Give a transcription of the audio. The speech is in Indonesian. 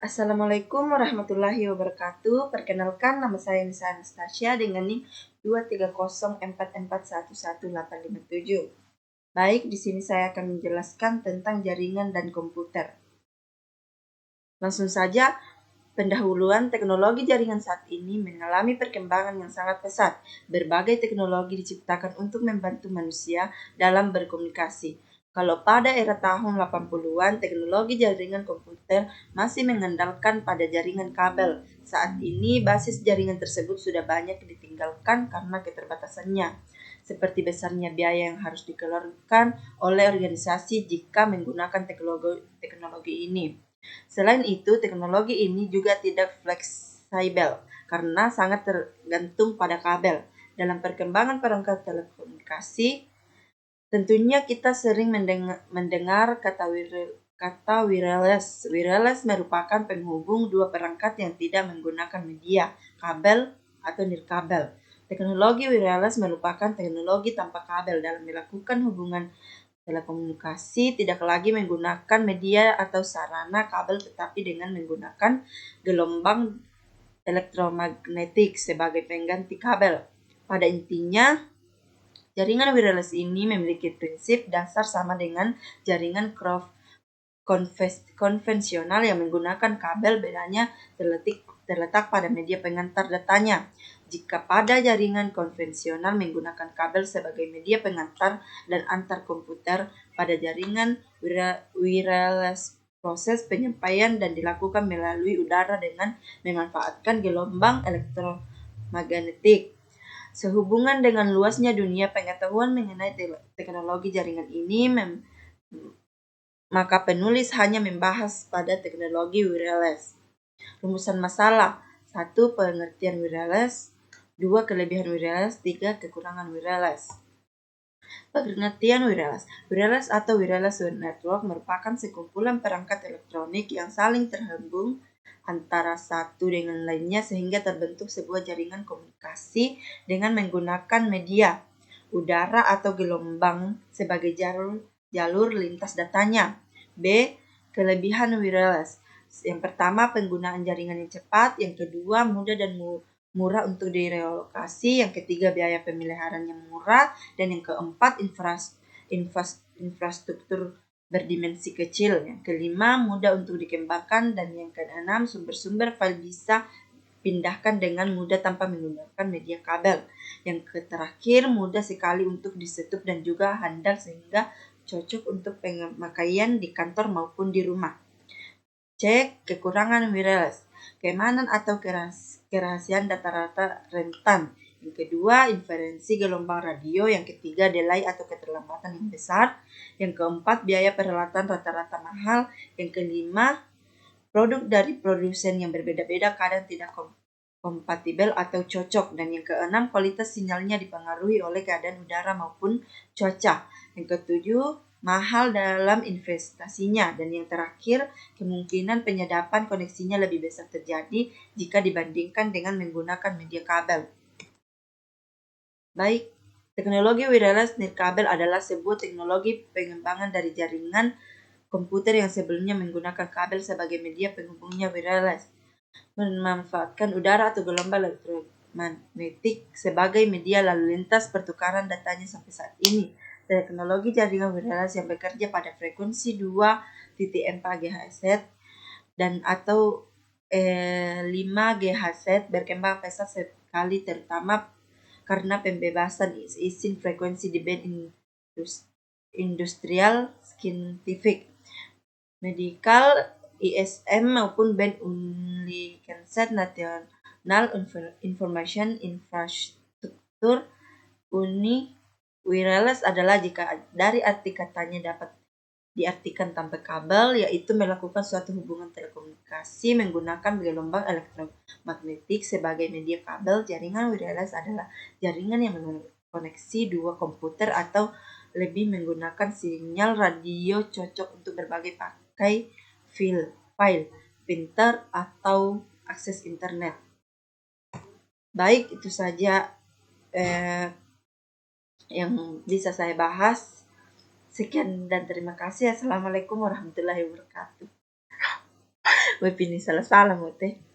Assalamualaikum warahmatullahi wabarakatuh. Perkenalkan, nama saya Nisa Anastasia dengan NIM 23044111857. Baik, di sini saya akan menjelaskan tentang jaringan dan komputer. Langsung saja, pendahuluan teknologi jaringan saat ini mengalami perkembangan yang sangat pesat. Berbagai teknologi diciptakan untuk membantu manusia dalam berkomunikasi. Kalau pada era tahun 80-an, teknologi jaringan komputer masih mengandalkan pada jaringan kabel. Saat ini, basis jaringan tersebut sudah banyak ditinggalkan karena keterbatasannya, seperti besarnya biaya yang harus dikeluarkan oleh organisasi jika menggunakan teknologi ini. Selain itu, teknologi ini juga tidak fleksibel karena sangat tergantung pada kabel. Dalam perkembangan perangkat telekomunikasi, tentunya kita sering mendengar kata wireless. Wireless merupakan penghubung dua perangkat yang tidak menggunakan media, kabel atau nirkabel. Teknologi wireless merupakan teknologi tanpa kabel dalam melakukan hubungan telekomunikasi, tidak lagi menggunakan media atau sarana kabel tetapi dengan menggunakan gelombang elektromagnetik sebagai pengganti kabel. Pada intinya, jaringan wireless ini memiliki prinsip dasar sama dengan jaringan konvensional yang menggunakan kabel, bedanya terletak pada media pengantar datanya. Jika pada jaringan konvensional menggunakan kabel sebagai media pengantar dan antar komputer, pada jaringan wireless proses penyampaian dan dilakukan melalui udara dengan memanfaatkan gelombang elektromagnetik. Sehubungan dengan luasnya dunia pengetahuan mengenai teknologi jaringan ini, maka penulis hanya membahas pada teknologi wireless. Rumusan masalah: 1. Pengertian wireless. 2. Kelebihan wireless. 3. Kekurangan wireless. Pengertian wireless. Wireless atau wireless network merupakan sekumpulan perangkat elektronik yang saling terhubung antara satu dengan lainnya sehingga terbentuk sebuah jaringan komunikasi dengan menggunakan media, udara atau gelombang sebagai jalur lintas datanya. B. Kelebihan wireless. Yang pertama, penggunaan jaringan yang cepat. Yang kedua, mudah dan murah untuk direlokasi. Yang ketiga, biaya pemeliharaan yang murah. Dan yang keempat, infrastruktur berdimensi kecil. Yang kelima, mudah untuk dikembangkan. Dan yang keenam, sumber-sumber file bisa pindahkan dengan mudah tanpa menggunakan media kabel. Yang terakhir, mudah sekali untuk disetup dan juga handal sehingga cocok untuk pemakaian di kantor maupun di rumah. C. Kekurangan wireless. Keamanan atau kerahasiaan data-data rentan. Yang kedua, interferensi gelombang radio. Yang ketiga, delay atau keterlambatan yang besar. Yang keempat, biaya peralatan rata-rata mahal. Yang kelima, produk dari produsen yang berbeda-beda kadang tidak kompatibel atau cocok. Dan yang keenam, kualitas sinyalnya dipengaruhi oleh keadaan udara maupun cuaca. Yang ketujuh, mahal dalam investasinya. Dan yang terakhir, kemungkinan penyadapan koneksinya lebih besar terjadi jika dibandingkan dengan menggunakan media kabel. Baik, teknologi wireless nirkabel adalah sebuah teknologi pengembangan dari jaringan komputer yang sebelumnya menggunakan kabel sebagai media penghubungnya. Wireless memanfaatkan udara atau gelombang elektromagnetik sebagai media lalu lintas pertukaran datanya sampai saat ini. Teknologi jaringan wireless yang bekerja pada frekuensi 2.4 GHz dan atau 5 GHz berkembang pesat sekali, terutama karena pembebasan izin frekuensi di band industrial, scientific, medical, ISM maupun band Universal National Information Infrastructure. Wireless adalah, jika dari arti katanya dapat diartikan tanpa kabel, yaitu melakukan suatu hubungan telekomunikasi menggunakan gelombang elektromagnetik sebagai media kabel. Jaringan wireless adalah jaringan yang mengkoneksi dua komputer atau lebih menggunakan sinyal radio cocok untuk berbagai pakai file, printer, atau akses internet. Baik, itu saja yang bisa saya bahas. Sekian dan terima kasih. Assalamualaikum warahmatullahi wabarakatuh. Web ini salah-salah mo teh.